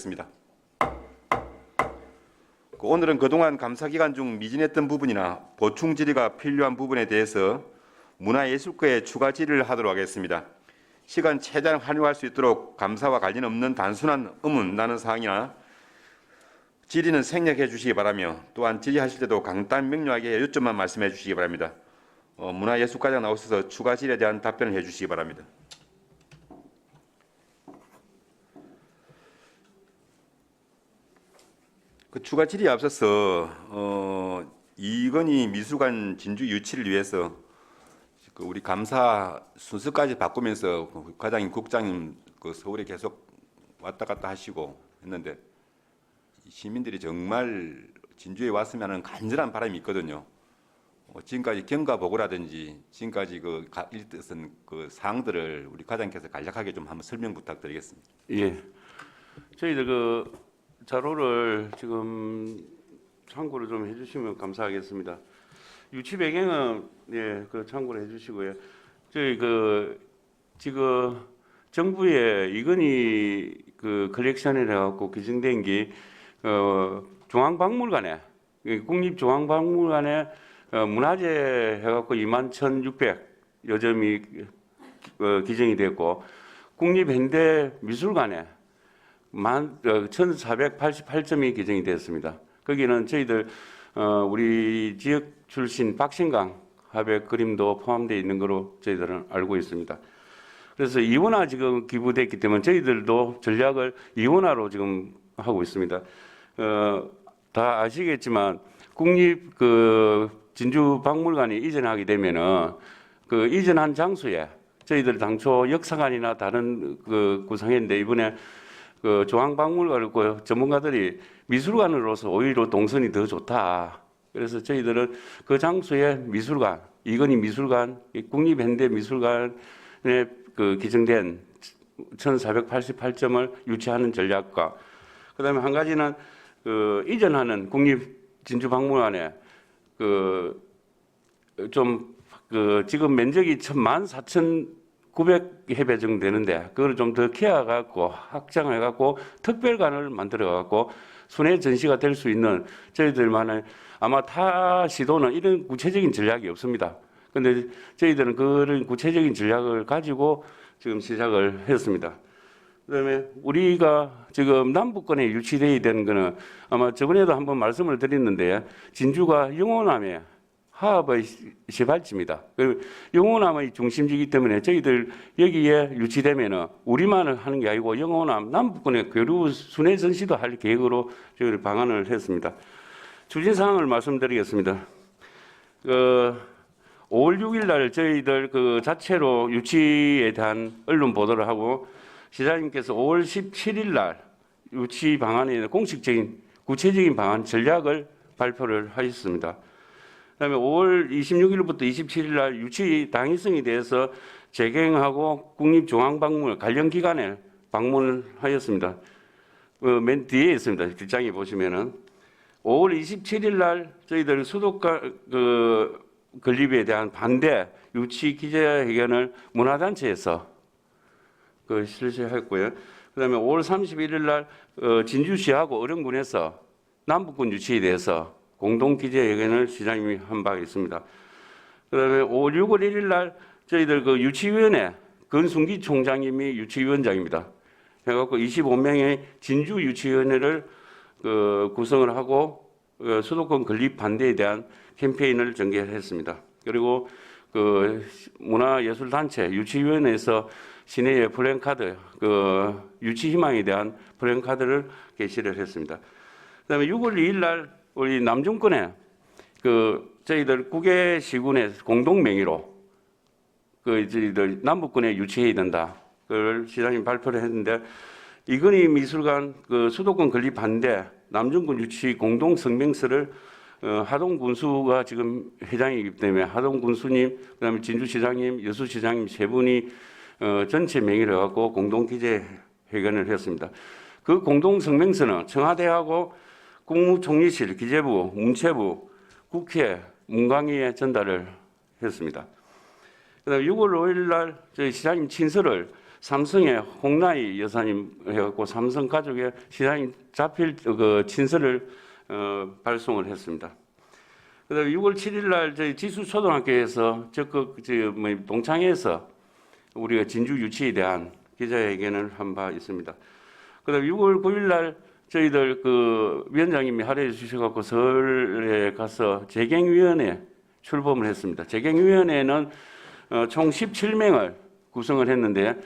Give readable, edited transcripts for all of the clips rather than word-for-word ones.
있습니다. 오늘은 그동안 감사기간 중 미진했던 부분이나 보충 질의가 필요한 부분에 대해서 문화예술과에 추가 질의를 하도록 하겠습니다. 시간 최대한 활용할 수 있도록 감사와 관련 없는 단순한 의문 나는 사항이나 질의는 생략해 주시기 바라며, 또한 질의하실 때도 간단 명료하게 요점만 말씀해 주시기 바랍니다. 문화예술과장 나오셔서 추가 질의에 대한 답변을 해 주시기 바랍니다. 그 추가 질의에 앞서서 이건희 미술관 진주 유치를 위해서 우리 감사 순서까지 바꾸면서 과장님, 국장님 서울에 계속 왔다 갔다 하시고 했는데, 시민들이 정말 진주에 왔으면 하는 간절한 바람이 있거든요. 지금까지 경과보고라든지 지금까지 일뜻은 사항들을 우리 과장님께서 간략하게 좀 한번 설명 부탁드리겠습니다. 예, 저희들 자료를 지금 참고를 좀 해주시면 감사하겠습니다. 유치 배경은 참고를 해주시고요. 저희 지금 정부의 이건희 컬렉션이라 해갖고 기증된 게 중앙박물관에, 국립중앙박물관에 문화재 해갖고 21,600 여점이 기증이 됐고, 국립현대미술관에 1,488점이 기증이 됐습니다. 거기는 저희들 우리 지역 출신 박신강 화백 그림도 포함되어 있는 것으로 저희들은 알고 있습니다. 그래서 이원화 지금 기부됐기 때문에 저희들도 전략을 이원화로 지금 하고 있습니다. 다 아시겠지만 국립 진주 박물관이 이전하게 되면은 이전한 장소에 저희들 당초 역사관이나 다른 구상했는데, 이번에 중앙박물관 전문가들이 미술관으로서 오히려 동선이 더 좋다. 그래서 저희들은 그 장소에 미술관, 이건희 미술관, 국립현대미술관에 기증된 1,488점을 유치하는 전략과, 그다음에 한 가지는 이전하는 국립진주박물관에 지금 면적이 14,900해배 정도 되는데, 그걸 좀 더 키워갖고 확장해갖고 특별관을 만들어갖고 순회 전시가 될 수 있는, 저희들만의 아마 타 시도는 이런 구체적인 전략이 없습니다. 근데 저희들은 그런 구체적인 전략을 가지고 지금 시작을 했습니다. 그다음에 우리가 지금 남북권에 유치되어야 되는 거는, 아마 저번에도 한번 말씀을 드렸는데, 진주가 영호남의 화합의 시발지입니다. 영호남의 중심지이기 때문에 저희들 여기에 유치되면은 우리만을 하는 게 아니고 영호남 남북권의 교류 순회 전시도 할 계획으로 저희들 방안을 했습니다. 추진 사항을 말씀드리겠습니다. 5월 6일 날 저희들 자체로 유치에 대한 언론 보도를 하고, 시장님께서 5월 17일 날 유치 방안에 공식적인 구체적인 방안 전략을 발표를 하셨습니다. 그다음에 5월 26일부터 27일 날 유치 당위성에 대해서 재경하고 국립중앙박물관 관련 기관에 방문을 하였습니다. 맨 뒤에 있습니다. 뒷장에 보시면은 5월 27일 날 저희들 수도가 건립에 대한 반대 유치 기자회견을 문화단체에서 실시했고요. 그다음에 5월 31일 날 진주시하고 어령군에서 남북권 유치에 대해서 공동 기자회견을 시장님이 한 바가 있습니다. 그다음에 5월 6월 1일 날 저희들 유치위원회 건순기 총장님이 유치위원장입니다. 해갖고 25명의 진주 유치위원회를 구성을 하고 수도권 건립 반대에 대한 캠페인을 전개했습니다. 그리고 문화예술단체 유치위원회에서 시내의 플랜카드, 유치 희망에 대한 플랜카드를 게시를 했습니다. 그다음에 6월 2일 날 우리 남중권에 저희들 국외 시군의 공동 명의로 저희들 남북권에 유치해야 된다. 그걸 시장님 발표를 했는데, 이건희 미술관 수도권 건립 반대 남중권 유치 공동 성명서를 하동군수가 지금 회장이기 때문에 하동군수님, 그다음에 진주시장님, 여수시장님 세 분이 전체 명의를 갖고 공동 기자회견을 했습니다. 그 공동 성명서는 청와대하고 국무총리실, 기재부, 문체부, 국회, 문광위에 전달을 했습니다. 그다음에 6월 5일 날 저희 시장님 친서를 삼성의 홍나희 여사님 해갖고 삼성 가족의 시장이 잡힐 그 친서를 발송을 했습니다. 그다음에 6월 7일 날 저희 지수초등학교에서 적극 동창회에서 우리가 진주 유치에 대한 기자회견을 한 바 있습니다. 그다음에 6월 9일 날 저희들 그 위원장님이 할애해 주셔갖고 서울에 가서 재경위원회 출범을 했습니다. 재경위원회는 총 17명을 구성을 했는데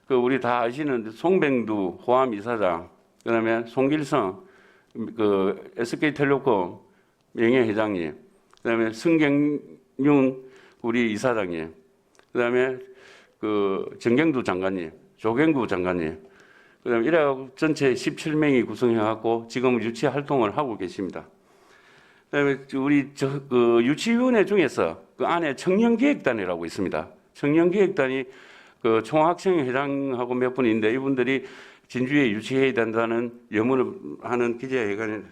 그 우리 다 아시는 송병두 호암 이사장, 그다음에 송길성 그 SK텔레콤 명예회장님, 그다음에 승경윤 우리 이사장님, 그다음에 그 정경두 장관님, 조경구 장관님, 그다음에 이래갖고 전체 17명이 구성해갖고 지금 유치 활동을 하고 계십니다. 그다음에 우리 그 유치위원회 중에서 그 안에 청년기획단이라고 있습니다. 청년기획단이 그 총학생 회장하고 몇 분인데 이분들이 진주에 유치해야 된다는 염원을 하는 기자회견을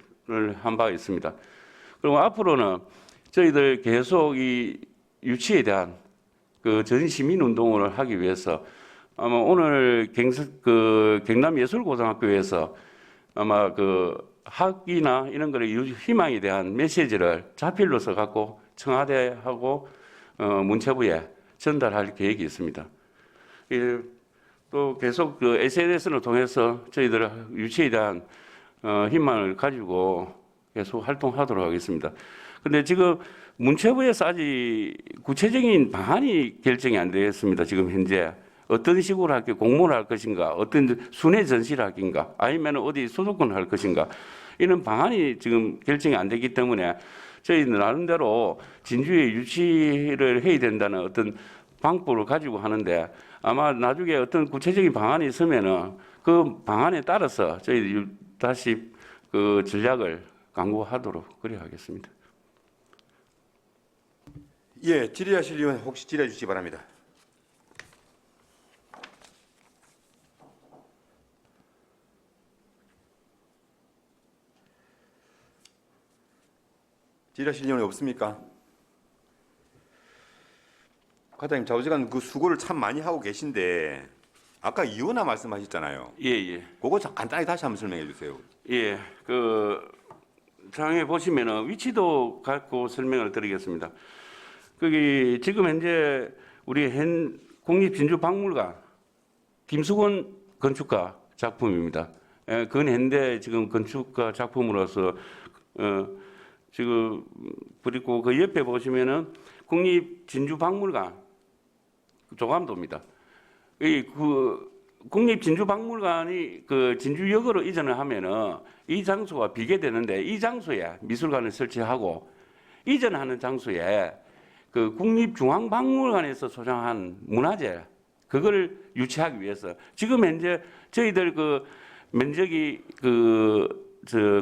한 바 있습니다. 그리고 앞으로는 저희들 계속 이 유치에 대한 그 전 시민 운동을 하기 위해서 아마 오늘 경남예술고등학교에서 아마 그 학위나 이런 거를 희망에 대한 메시지를 자필로서 갖고 청와대하고 문체부에 전달할 계획이 있습니다. 또 계속 그 SNS를 통해서 저희들 유치에 대한 희망을 가지고 계속 활동하도록 하겠습니다. 근데 지금 문체부에서 아직 구체적인 방안이 결정이 안 되었습니다. 지금 현재 어떤 식으로 할게 공모를 할 것인가, 어떤 순회 전시를 할 것인가, 아니면 어디 소속권을 할 것인가, 이런 방안이 지금 결정이 안 되기 때문에 저희는 나름대로 진주에 유치를 해야 된다는 어떤 방법을 가지고 하는데 아마 나중에 어떤 구체적인 방안이 있으면은 그 방안에 따라서 저희들이 다시 그 전략을 강구하도록 그래 하겠습니다. 예, 질의하실 의원 혹시 질의해 주시기 바랍니다. 질의하실 의원이 없습니까? 과장님, 좌우지간 그 수고를 참 많이 하고 계신데 아까 이혼화 말씀하셨잖아요. 예. 그거 간단히 다시 한번 설명해 주세요. 예, 그 장에 보시면은 위치도 갖고 설명을 드리겠습니다. 거기 지금 현재 우리 국립진주박물관 김수건 건축가 작품입니다. 근현대 지금 건축가 작품으로서 지금 그리고 그 옆에 보시면은 국립진주박물관 조감도입니다. 그 국립진주박물관이 그 진주역으로 이전을 하면은 이 장소가 비게 되는데 이 장소에 미술관을 설치하고 이전하는 장소에 그 국립중앙박물관에서 소장한 문화재 그걸 유치하기 위해서 지금 현재 저희들 그 면적이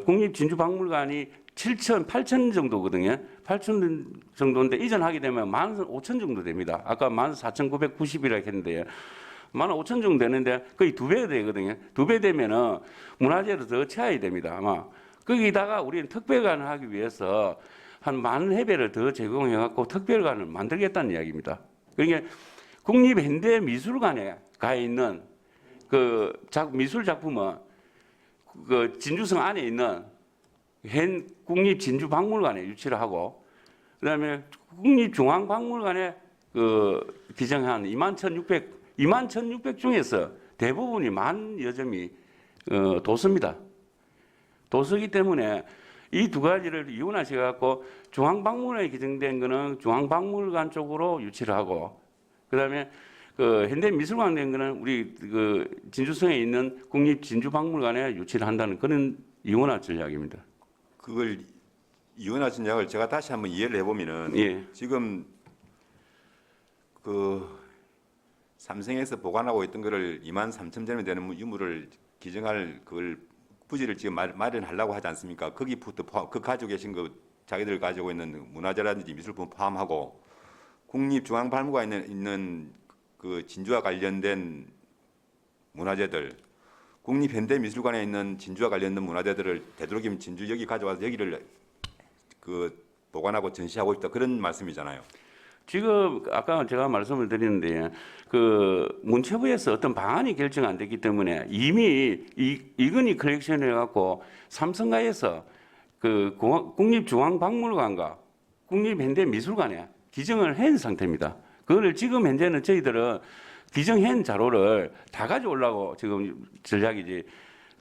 국립진주박물관이 7천, 8천 정도거든요. 8천 정도인데 이전하게 되면 15,000 정도 됩니다. 아까 14,990이라 했는데요. 15,000 정도 되는데 거의 2배 되거든요. 2배 되면은 문화재를 더 채워야 됩니다. 아마 거기다가 우리는 특별관을 하기 위해서 한 10,000회배를 더 제공해갖고 특별관을 만들겠다는 이야기입니다. 그러니까 국립현대미술관에 가 있는 그 미술 작품은 그 진주성 안에 있는 현 국립진주박물관에 유치를 하고, 그다음에 국립중앙박물관에 그 기증한 21,600 중에서 대부분이 여점이 도서입니다. 도서이기 때문에 이 두 가지를 이용하셔 갖고 중앙박물관에 기증된 거는 중앙박물관 쪽으로 유치를 하고, 그다음에 그 현대미술관 된 거는 우리 그 진주성에 있는 국립진주박물관에 유치를 한다는 그런 이원화 전략입니다. 그걸 이혼화 전략을 제가 다시 한번 이해를 해보면은 예. 지금 그 삼성에서 보관하고 있던 거를 23,000점이 되는 유물을 기증할 그걸 부지를 지금 마련하려고 하지 않습니까? 거기부터 그 가지고 계신 그 자기들 가지고 있는 문화재라든지 미술품 포함하고 국립중앙박물관에 있는 그 진주와 관련된 문화재들, 국립현대미술관에 있는 진주와 관련된 문화재들을 되도록이면 진주 여기 가져와서 여기를 그 보관하고 전시하고 있다 그런 말씀이잖아요. 지금 아까 제가 말씀을 드리는데 그 문체부에서 어떤 방안이 결정 안 됐기 때문에 이미 이건희 컬렉션을 해갖고 삼성가에서 그 국립중앙박물관과 국립현대미술관에 기증을 한 상태입니다. 그거를 지금 현재는 저희들은 기증한 자료를 다 가져오려고 지금 전략이지.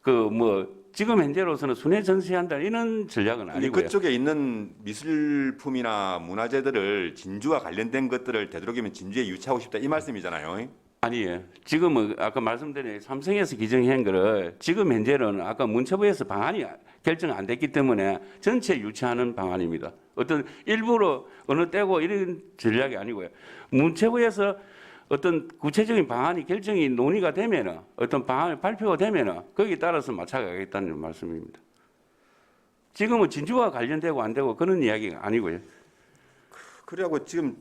그 뭐 지금 현재로서는 순회 전시한다 이런 전략은 아니, 아니고요. 그쪽에 있는 미술품이나 문화재들을 진주와 관련된 것들을 되도록이면 진주에 유치하고 싶다 이 말씀이잖아요. 아니에요. 지금은 아까 말씀드린 삼성에서 기증한 거를 지금 현재는 아까 문체부에서 방안이 결정 안 됐기 때문에 전체 유치하는 방안입니다. 어떤 일부러 어느 때고 이런 전략이 아니고요. 문체부에서 어떤 구체적인 방안이 결정이 논의가 되면은 어떤 방안이 발표가 되면은 거기에 따라서 맞춰가겠다는 말씀입니다. 지금은 진주와 관련되고 안 되고 그런 이야기가 아니고요. 그래갖고 지금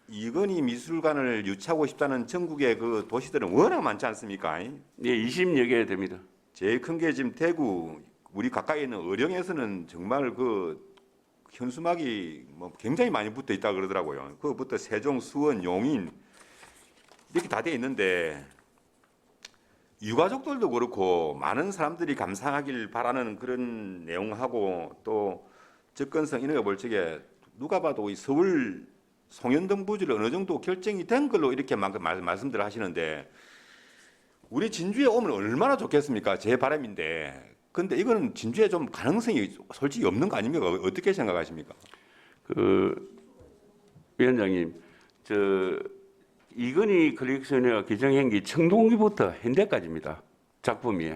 이건희 미술관을 유치하고 싶다는 전국의 그 도시들은 워낙 많지 않습니까? 예, 20여 개 됩니다. 제일 큰 게 지금 대구, 우리 가까이 있는 어령에서는 정말 그 현수막이 뭐 굉장히 많이 붙어 있다 그러더라고요. 그거부터 세종, 수원, 용인 이렇게 다 돼 있는데 유가족들도 그렇고 많은 사람들이 감상하길 바라는 그런 내용하고 또 접근성 이런 거 볼 적에 누가 봐도 이 서울 송현동 부지를 어느 정도 결정이 된 걸로 이렇게 말씀들 하시는데 우리 진주에 오면 얼마나 좋겠습니까? 제 바람인데. 근데 이거는 진주에 좀 가능성이 솔직히 없는 거 아닙니까? 어떻게 생각하십니까? 그 위원장님, 저 이건희 컬렉션의 기증한 게 청동기부터 현대까지입니다. 작품이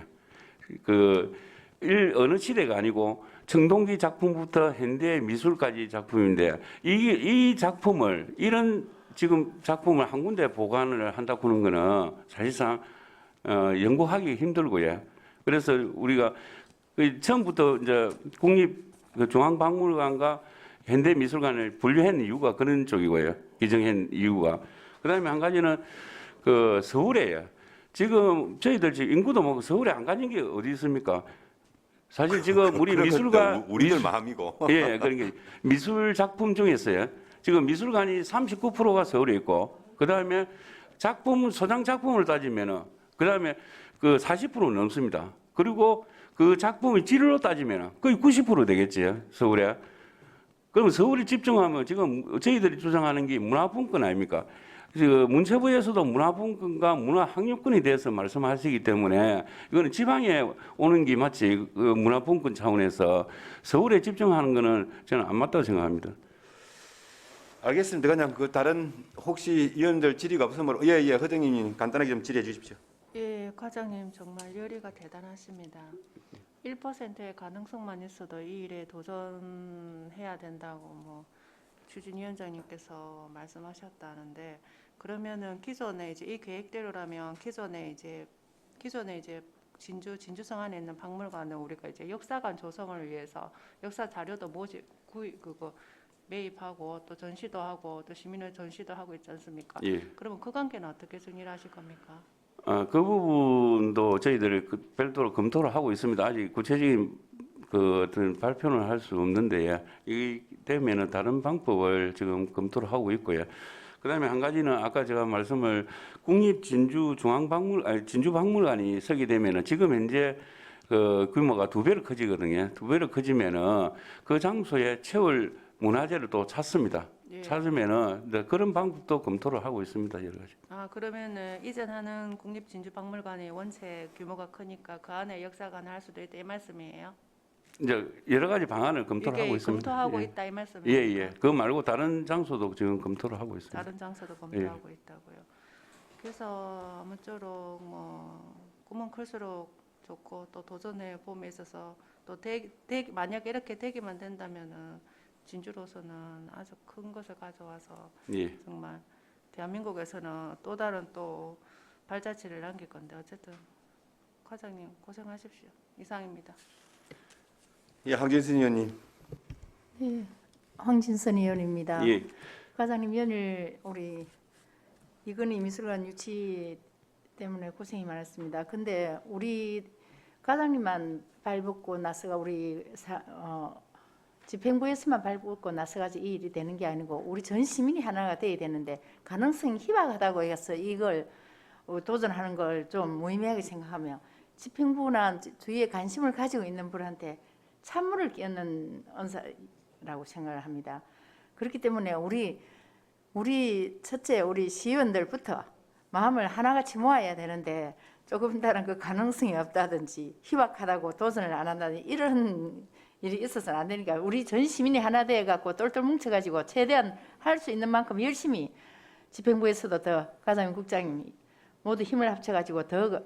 어느 시대가 아니고 청동기 작품부터 현대 미술까지 작품인데 이 작품을 이런 지금 작품을 한 군데 보관을 한다고 하는 거는 사실상 연구하기 힘들고요. 그래서 우리가 처음부터 이제 국립중앙박물관과 현대미술관을 분류한 이유가 그런 쪽이고요. 기증한 이유가. 그다음에 한 가지는 그 서울에 지금 저희들 지금 인구도 뭐 서울에 안 가는 게 어디 있습니까? 사실 지금 우리 미술관 우리들 마음이고. 예, 그러니까 미술 작품 중에서요. 지금 미술관이 39%가 서울에 있고 그다음에 작품 소장 작품을 따지면은 그다음에 그 40% 넘습니다. 그리고 그 작품의 질로 따지면 거의 90% 되겠지요, 서울에. 그럼 서울에 집중하면 지금 저희들이 주장하는 게 문화분권 아닙니까? 그 문체부에서도 문화분권과 문화학력권에 대해서 말씀하시기 때문에 이거는 지방에 오는 게 마치 그 문화분권 차원에서 서울에 집중하는 거는 저는 안 맞다고 생각합니다. 알겠습니다. 그냥 그 다른 혹시 위원들 질의가 없으면 예, 허정님 간단하게 좀 질의해 주십시오. 예, 과장님 정말 열의가 대단하십니다. 1%의 가능성만 있어도 이 일에 도전해야 된다고 뭐 추진위원장님께서 말씀하셨다는데 그러면은 기존에 이제 이 계획대로라면 기존에 이제 진주성 안에 있는 박물관은 우리가 이제 역사관 조성을 위해서 역사 자료도 매입하고 또 전시도 하고 또 시민의 전시도 하고 있지 않습니까? 예. 그러면 그 관계는 어떻게 정리하실 겁니까? 그 부분도 저희들이 별도로 검토를 하고 있습니다. 아직 구체적인 그 어떤 발표는 할 수 없는데 이 되면은 다른 방법을 지금 검토를 하고 있고요. 그다음에 한 가지는 아까 제가 말씀을 진주박물관이 서게 되면은 지금 현재 그 규모가 2배로 커지거든요. 2배로 커지면은 그 장소에 채울 문화재를 또 찾습니다. 예. 찾으면은 그런 방법도 검토를 하고 있습니다. 여러 가지. 그러면은 이전하는 국립진주박물관의 원체 규모가 크니까 그 안에 역사관을 할 수도 있다 이 말씀이에요? 이제 여러 가지 방안을 검토를 하고 있습니다. 검토하고 예. 있다 이 말씀입니까? 예. 그거 말고 다른 장소도 지금 검토를 하고 있습니다. 다른 장소도 검토하고 있다고요. 그래서 아무쪼록 뭐 꿈은 클수록 좋고 또 도전의 봄에 있어서 또 만약 이렇게 되기만 된다면은 진주로서는 아주 큰 것을 가져와서 예. 정말 대한민국에서는 또 다른 또 발자취를 남길 건데 어쨌든 과장님 고생하십시오. 이상입니다. 예, 황진순 의원님. 예, 황진선 의원입니다. 예. 과장님 연일 우리 이건희 미술관 유치 때문에 고생이 많았습니다. 근데 우리 과장님만 발벗고 나서가 우리 집행부에서만 발붙고 나서가지고 이 일이 되는 게 아니고 우리 전 시민이 하나가 돼야 되는데 가능성이 희박하다고 해서 이걸 도전하는 걸 좀 무의미하게 생각하며 집행부나 주위에 관심을 가지고 있는 분한테 찬물을 끼얹는 언사라고 생각을 합니다. 그렇기 때문에 우리 첫째 우리 시의원들부터 마음을 하나같이 모아야 되는데 조금 다른 그 가능성이 없다든지 희박하다고 도전을 안 한다든지 이런 일이 있어서는 안 되니까 우리 전 시민이 하나 되어 갖고 똘똘 뭉쳐 가지고 최대한 할 수 있는 만큼 열심히 집행부에서도 더 과장님 국장님이 모두 힘을 합쳐 가지고 더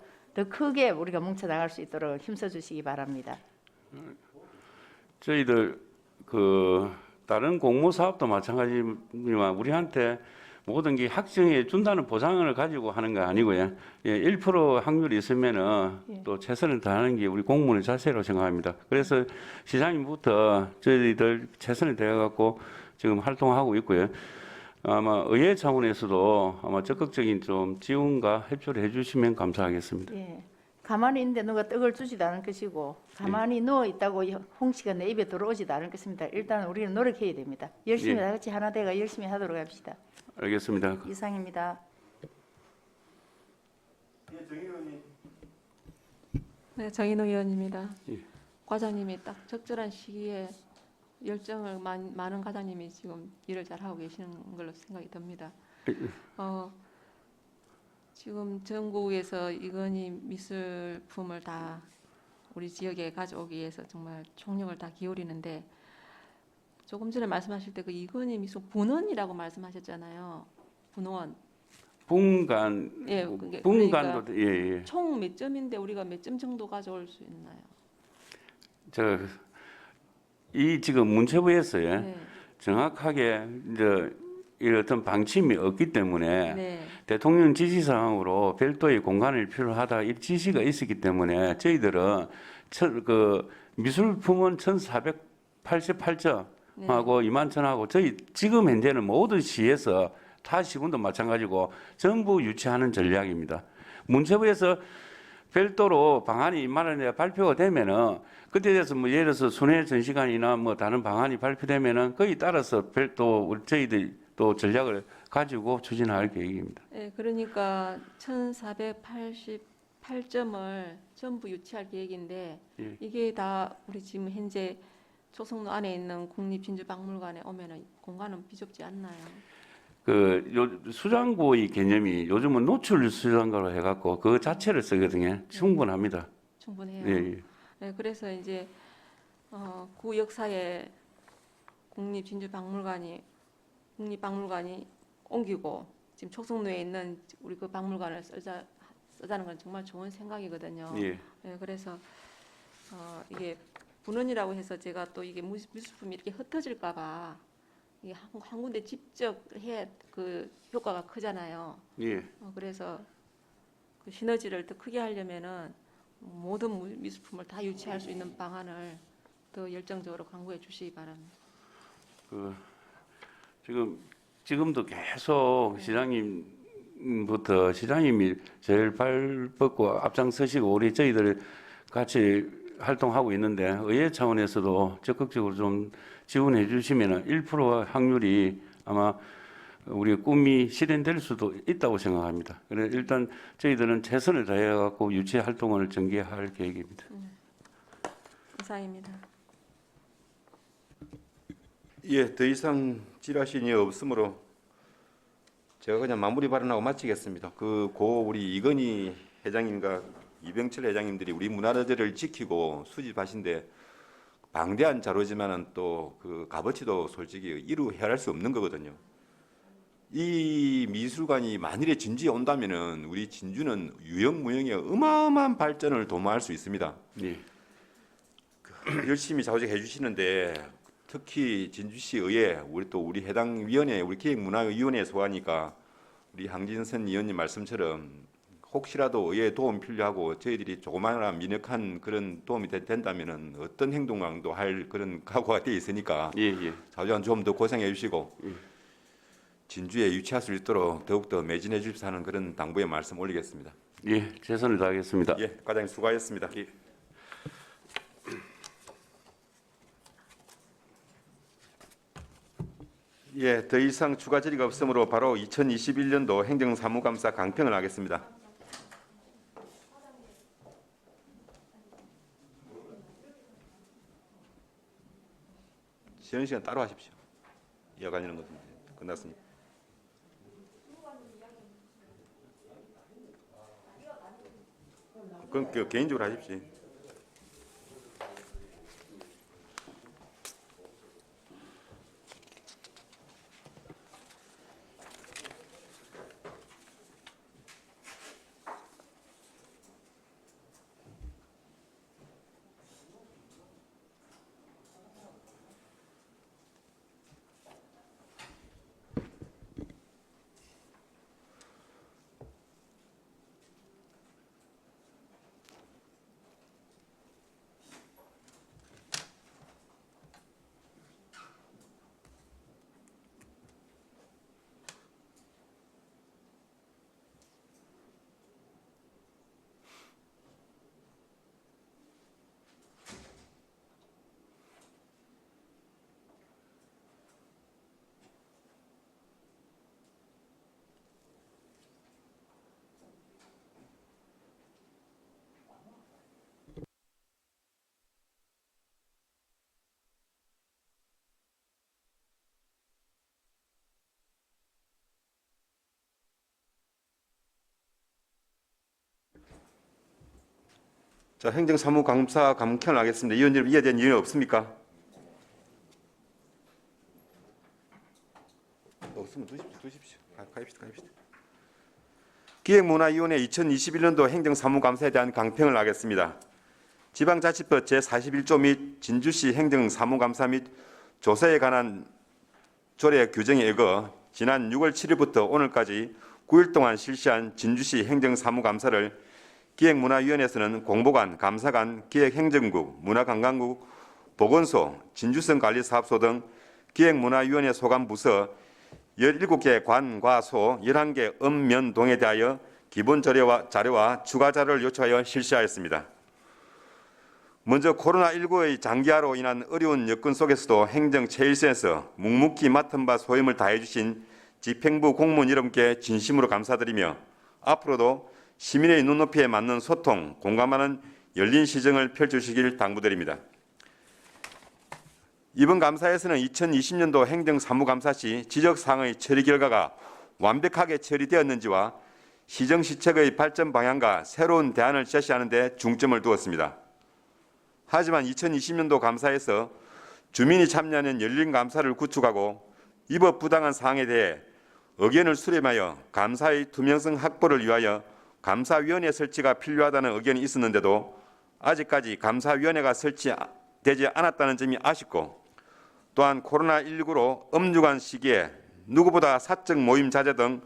크게 우리가 뭉쳐 나갈 수 있도록 힘써 주시기 바랍니다. 저희들 그 다른 공모 사업도 마찬가지지만 우리한테 모든 게 확정해 준다는 보장을 가지고 하는 거 아니고요. 예, 1% 확률이 있으면은 또 최선을 다하는 게 우리 공무원의 자세라고 생각합니다. 그래서 시장님부터 저희들 최선을 다해 갖고 지금 활동하고 있고요. 아마 의회 차원에서도 아마 적극적인 좀 지원과 협조를 해주시면 감사하겠습니다. 예. 가만히 있는데 누가 떡을 주지도 않을 것이고 가만히 누워 있다고 홍시가 내 입에 들어오지도 않을 것입니다. 일단 우리는 노력해야 됩니다. 열심히 예. 다 같이 하나 돼가 열심히 하도록 합시다. 알겠습니다. 이상입니다. 네, 정인호 의원입니다. 예. 과장님이 딱 적절한 시기에 열정을 많은 과장님이 지금 일을 잘 하고 계시는 걸로 생각이 듭니다. 지금 전국에서 이건희 미술품을 다 우리 지역에 가져오기 위해서 정말 총력을 다 기울이는데 조금 전에 말씀하실 때 그 이건희 미술 분원이라고 말씀하셨잖아요. 분원. 분간, 예, 그게 분간도 예, 예. 총 몇 점인데 우리가 몇 점 정도 가져올 수 있나요? 이 지금 문체부에서요. 네. 정확하게 이제 이런 어떤 방침이 없기 때문에 네. 대통령 지시사항으로 별도의 공간을 필요하다 이 지시가 있었기 때문에 저희들은 그 미술품은 1,488점 네. 하고 21,000하고 저희 지금 현재는 모든 시에서 타 시군도 마찬가지고 전부 유치하는 전략입니다. 문체부에서 별도로 방안이 마련해 발표가 되면은 그때 대해서 뭐 예를 들어서 순회 전시관이나 뭐 다른 방안이 발표되면은 거기 따라서 별도 우리 저희들 또 전략을 가지고 추진할 계획입니다. 네, 그러니까 1,488점을 전부 유치할 계획인데 예. 이게 다 우리 지금 현재 초성로 안에 있는 국립진주박물관에 오면은 공간은 비좁지 않나요? 수장고의 개념이 요즘은 노출 수장고로 해갖고 그 자체를 쓰거든요. 충분합니다. 충분해요. 예, 예. 네, 그래서 이제 구 역사에 국립박물관이 옮기고 지금 초성로에 있는 우리 그 박물관을 쓰자는 건 정말 좋은 생각이거든요. 예. 네, 그래서 이게 분원이라고 해서 제가 또 이게 미술품이 이렇게 흩어질까봐 이게 한 군데 직접 해 그 효과가 크잖아요. 예. 그래서 그 시너지를 더 크게 하려면은 모든 미술품을 다 유치할 수 있는 방안을 더 열정적으로 강구해 주시기 바랍니다. 지금도 계속 시장님부터 시장님이 제일 발 뻗고 앞장서시고 우리 저희들 같이 활동하고 있는데 의회 차원에서도 적극적으로 좀 지원해 주시면 1% 확률이 아마 우리 꿈이 실현될 수도 있다고 생각합니다. 그래서 일단 저희들은 최선을 다해 갖고 유치 활동을 전개할 계획입니다. 이상입니다. 예, 더 이상 질의하시니 없으므로 제가 그냥 마무리 발언하고 마치겠습니다. 우리 이건희 회장님과 이병철 회장님들이 우리 문화재를 지키고 수집하신데 방대한 자료지만은 또 그 값어치도 솔직히 이루 헤아릴 수 없는 거거든요. 이 미술관이 만일에 진주에 온다면은 우리 진주는 유형무형의 어마어마한 발전을 도모할 수 있습니다. 예. 열심히 자우지게 해주시는데 특히 진주시 의회 우리 해당 위원회 우리 기획문화위원회에 소하니까 우리 항진선 의원님 말씀처럼 혹시라도 의회에 도움 필요하고 저희들이 조그마한 미력한 그런 도움이 된다면은 어떤 행동도 할 그런 각오가 돼 있으니까 예, 예. 자주한 좀 더 고생해 주시고 진주에 유치할 수 있도록 더욱더 매진해 주십사는 그런 당부의 말씀 올리겠습니다. 예, 최선을 다하겠습니다. 예, 과장님 수고하셨습니다. 예. 예, 더 이상 추가 질의가 없으므로 바로 2021년도 행정사무감사 강평을 하겠습니다. 쉬는 시간 따로 하십시오. 이어가려는 것은 끝났습니다. 그건 개인적으로 하십시오. 자, 행정사무감사 감평을 하겠습니다. 이에 대한 이의는 없습니까? 없으면 두십시오. 가입시다. 기획문화위원회 2021년도 행정사무감사에 대한 강평을 하겠습니다. 지방자치법 제41조 및 진주시 행정사무감사 및 조사에 관한 조례 규정에 의거 지난 6월 7일부터 오늘까지 9일 동안 실시한 진주시 행정사무감사를 기획문화위원회에서는 공보관, 감사관, 기획행정국, 문화관광국, 보건소, 진주성관리사업소 등 기획문화위원회 소관부서 17개 관과소 11개 읍면동에 대하여 기본 자료와 추가 자료를 요청하여 실시하였습니다. 먼저 코로나19의 장기화로 인한 어려운 여건 속에서도 행정 최일선에서 묵묵히 맡은 바 소임을 다해 주신 집행부 공무원 여러분께 진심으로 감사드리며 앞으로도 시민의 눈높이에 맞는 소통, 공감하는 열린 시정을 펼쳐주시길 당부드립니다. 이번 감사에서는 2020년도 행정사무감사 시 지적사항의 처리 결과가 완벽하게 처리되었는지와 시정시책의 발전 방향과 새로운 대안을 제시하는 데 중점을 두었습니다. 하지만 2020년도 감사에서 주민이 참여하는 열린 감사를 구축하고 위법 부당한 사항에 대해 의견을 수렴하여 감사의 투명성 확보를 위하여 감사위원회 설치가 필요하다는 의견이 있었는데도 아직까지 감사위원회가 설치되지 않았다는 점이 아쉽고 또한 코로나19로 엄중한 시기에 누구보다 사적 모임 자제 등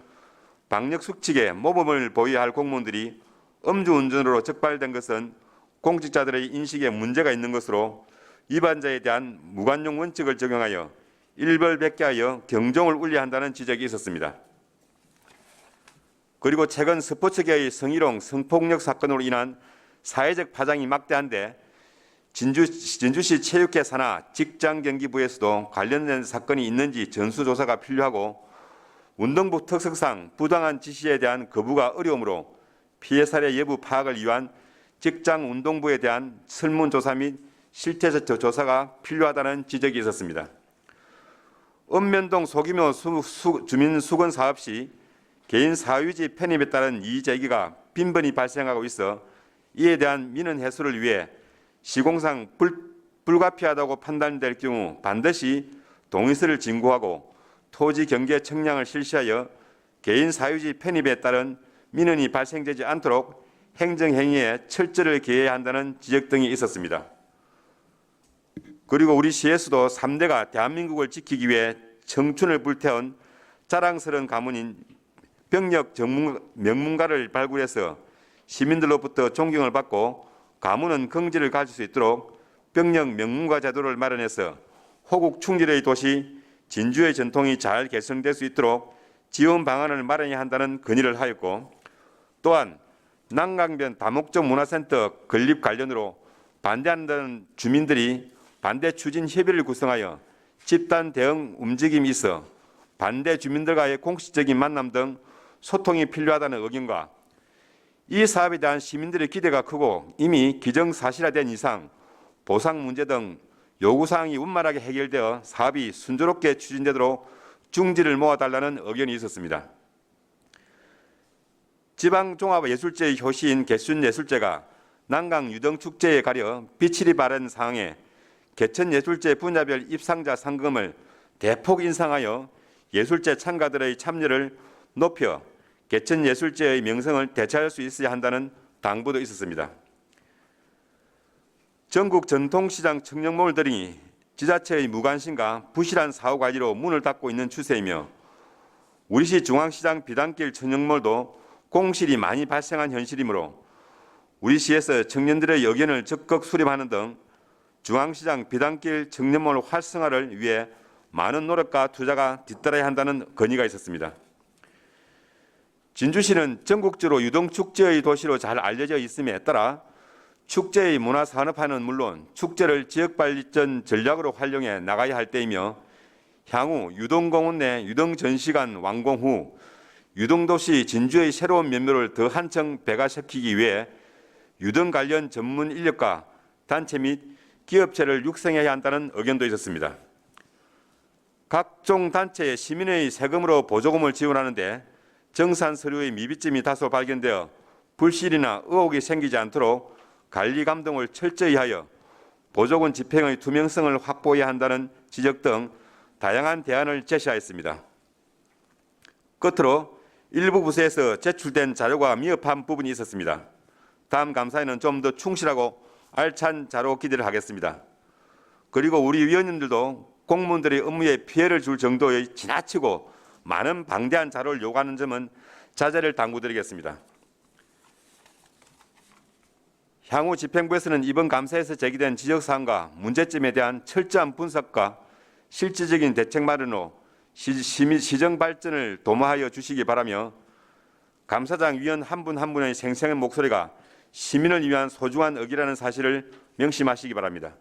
방역 수칙에 모범을 보여야 할 공무원들이 음주운전으로 적발된 것은 공직자들의 인식에 문제가 있는 것으로 위반자에 대한 무관용 원칙을 적용하여 일벌백계하여 경종을 울려야 한다는 지적이 있었습니다. 그리고 최근 스포츠계의 성희롱, 성폭력 사건으로 인한 사회적 파장이 막대한데 진주시 체육회 산하 직장경기부에서도 관련된 사건이 있는지 전수조사가 필요하고 운동부 특성상 부당한 지시에 대한 거부가 어려우므로 피해 사례 여부 파악을 위한 직장운동부에 대한 설문조사 및 실태조사 조사가 필요하다는 지적이 있었습니다. 읍면동 소규모 주민 수건 사업 시 개인 사유지 편입에 따른 이의제기가 빈번히 발생하고 있어 이에 대한 민원 해소를 위해 시공상 불가피하다고 판단될 경우 반드시 동의서를 진구하고 토지 경계 청량을 실시하여 개인 사유지 편입에 따른 민원이 발생되지 않도록 행정행위에 철저를 기해야 한다는 지적 등이 있었습니다. 그리고 우리 시에서도 3대가 대한민국을 지키기 위해 청춘을 불태운 자랑스러운 가문인 병력 명문가를 발굴해서 시민들로부터 존경을 받고 가문은 긍지를 가질 수 있도록 병력 명문가 제도를 마련해서 호국 충실의 도시 진주의 전통이 잘 개선될 수 있도록 지원 방안을 마련해야 한다는 건의를 하였고 또한 난강변 다목적 문화센터 건립 관련으로 반대한다는 주민들이 반대 추진 협의를 구성하여 집단 대응 움직임이 있어 반대 주민들과의 공식적인 만남 등 소통이 필요하다는 의견과 이 사업에 대한 시민들의 기대가 크고 이미 기정사실화된 이상 보상 문제 등 요구사항이 원만하게 해결되어 사업이 순조롭게 추진되도록 중지를 모아달라는 의견이 있었습니다. 지방종합예술제의 효시인 개춘예술제가 난강 유등축제에 가려 비칠이 바른 상황에 개천예술제 분야별 입상자 상금을 대폭 인상하여 예술제 참가들의 참여를 높여 개천예술제의 명성을 되찾을 수 있어야 한다는 당부도 있었습니다. 전국 전통시장 청년몰 등이 지자체의 무관심과 부실한 사후관리로 문을 닫고 있는 추세이며 우리시 중앙시장 비단길 청년몰도 공실이 많이 발생한 현실이므로 우리시에서 청년들의 의견을 적극 수렴하는 등 중앙시장 비단길 청년몰 활성화를 위해 많은 노력과 투자가 뒤따라야 한다는 건의가 있었습니다. 진주시는 전국적으로 유동축제의 도시로 잘 알려져 있음에 따라 축제의 문화산업화는 물론 축제를 지역발전 전략으로 활용해 나가야 할 때이며 향후 유동공원 내 유동전시관 완공 후 유동도시 진주의 새로운 면모를 더 한층 배가시키기 위해 유동 관련 전문 인력과 단체 및 기업체를 육성해야 한다는 의견도 있었습니다. 각종 단체에 시민의 세금으로 보조금을 지원하는데 정산 서류의 미비점이 다소 발견되어 불실이나 의혹이 생기지 않도록 관리 감독을 철저히 하여 보조금 집행의 투명성을 확보해야 한다는 지적 등 다양한 대안을 제시하였습니다. 끝으로 일부 부서에서 제출된 자료가 미흡한 부분이 있었습니다. 다음 감사에는 좀 더 충실하고 알찬 자료 기대를 하겠습니다. 그리고 우리 위원님들도 공무원들의 업무에 피해를 줄 정도의 지나치고 많은 방대한 자료를 요구하는 점은 자제를 당부드리겠습니다. 향후 집행부에서는 이번 감사에서 제기된 지적사항과 문제점에 대한 철저한 분석과 실질적인 대책 마련으로 시정 발전을 도모하여 주시기 바라며 감사장 위원 한 분 한 분의 생생한 목소리가 시민을 위한 소중한 의기라는 사실을 명심하시기 바랍니다.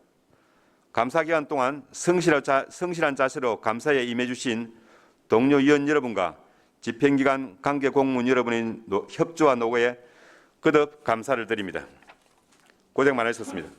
감사 기간 동안 성실한 자세로 감사에 임해 주신 동료 위원 여러분과 집행기관 관계 공무원 여러분의 협조와 노고에 거듭 감사를 드립니다. 고생 많으셨습니다.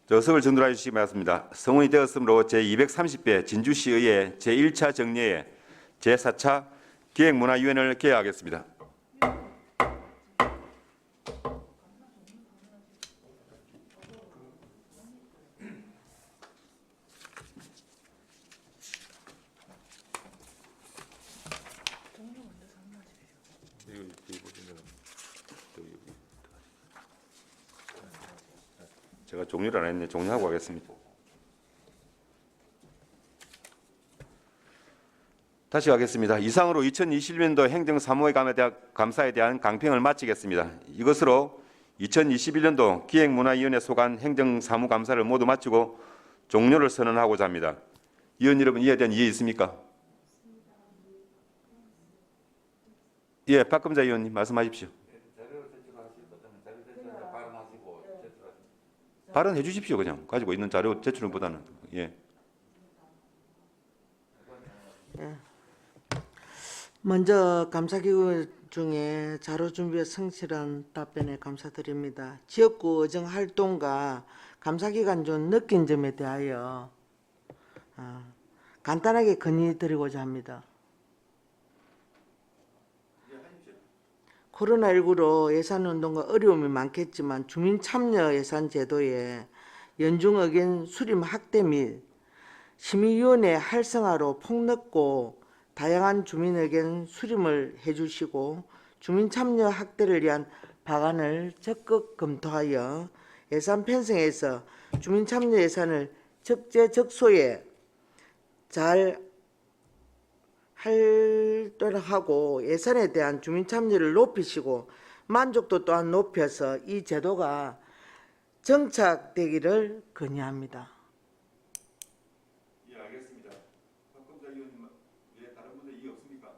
저석을 전달해 주시기 바랍니다. 성원이 되었으므로 제230회 진주시의회 제1차 정례에 제4차 기획문화위원회를 개회하겠습니다. 제가 종료를 안 했는데 종료하고 하겠습니다. 다시 가겠습니다. 이상으로 2021년도 행정사무의 감사에 대한 강평을 마치겠습니다. 이것으로 2021년도 기획문화위원회 소관 행정사무감사를 모두 마치고 종료를 선언하고자 합니다. 위원 여러분, 이에 대한 이해 있습니까? 예, 박금자 위원님 말씀하십시오. 발언해 주십시오. 그냥 가지고 있는 자료 제출보다는. 예. 먼저 감사기구 중에 자료 준비에 성실한 답변에 감사드립니다. 지역구 의정 활동과 감사기간 중 느낀 점에 대하여 간단하게 건의드리고자 합니다. 코로나19로 예산운동과 어려움이 많겠지만 주민참여 예산제도의 연중 의견 수렴 확대 및 심의위원회 활성화로 폭넓고 다양한 주민 의견 수렴을 해주시고 주민참여 확대를 위한 방안을 적극 검토하여 예산 편성에서 주민참여 예산을 적재적소에 잘 활동하고 예산에 대한 주민 참여를 높이시고 만족도 또한 높여서 이 제도가 정착되기를 건의합니다. 예, 알겠습니다. 박검사 의원님, 다른 분들 이의 없습니까?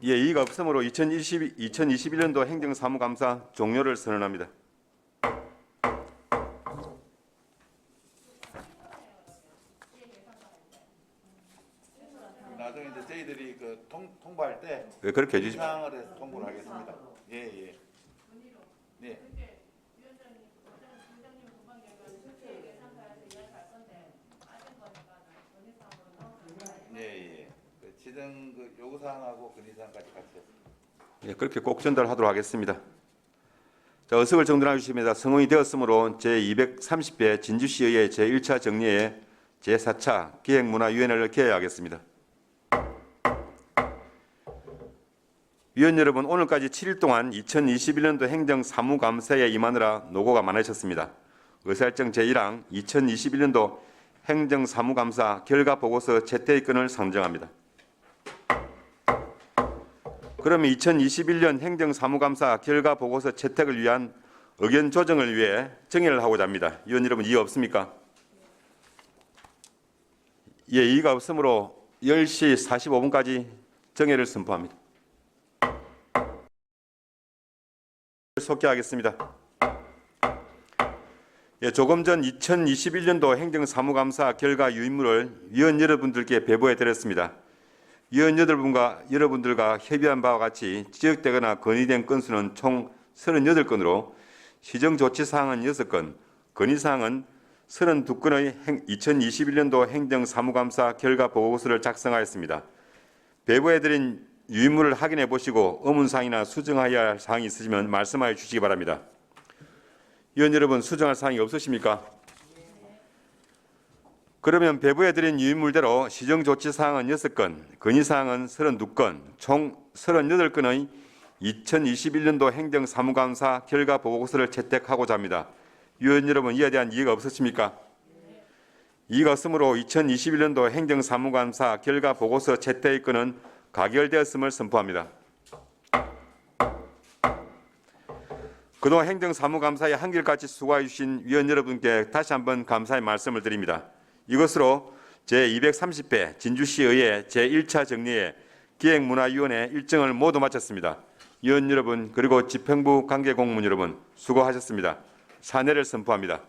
이의가 없으므로 2021년도 행정사무감사 종료를 선언합니다. 나중에 이제 저희들이 그 통보할 때 네, 그렇게 해주십시오. 사항을 해서 통보를 하겠습니다. 예, 예. 네. 예, 예. 그 지정 그 요구 사항하고 건의 사항까지 같이 했습니다. 예, 그렇게 꼭 전달하도록 하겠습니다. 자, 의석을 정돈해 주십니다. 성원이 되었으므로 제230회 진주시의회 제1차 정례에 제4차 기획문화위원회를 개회하겠습니다. 위원 여러분, 오늘까지 7일 동안 2021년도 행정사무감사에 임하느라 노고가 많으셨습니다. 의사일정 제1항 2021년도 행정사무감사 결과보고서 채택권을 상정합니다. 그러면 2021년 행정사무감사 결과보고서 채택을 위한 의견 조정을 위해 정회를 하고자 합니다. 위원 여러분, 이의 없습니까? 예, 이의가 없으므로 10시 45분까지 정회를 선포합니다. 속개하겠습니다. 예, 조금 전 2021년도 행정사무감사 결과 유인물을 위원 여러분들께 배부해 드렸습니다. 위원 여러분들과 협의한 바와 같이 지적되거나 건의된 건수는 총 38건으로 시정조치사항은 6건, 건의사항은 32건의 2021년도 행정사무감사 결과 보고서를 작성하였습니다. 배부해드린 유인물을 확인해 보시고 의문사항이나 수정해야 할 사항이 있으시면 말씀하여 주시기 바랍니다. 위원 여러분, 수정할 사항이 없으십니까? 그러면 배부해드린 유인물대로 시정조치사항은 6건, 건의사항은 32건, 총 38건의 2021년도 행정사무감사 결과보고서를 채택하고자 합니다. 위원 여러분, 이에 대한 이의가 없으십니까? 이의가 없으므로 2021년도 행정사무감사 결과보고서 채택의 건은 가결되었음을 선포합니다. 그동안 행정사무감사에 한결같이 수고해 주신 위원 여러분께 다시 한번 감사의 말씀을 드립니다. 이것으로 제230회 진주시의회 제1차 정례에 기획문화위원회 일정을 모두 마쳤습니다. 위원 여러분, 그리고 집행부 관계공무원 여러분, 수고하셨습니다. 사내를 선포합니다.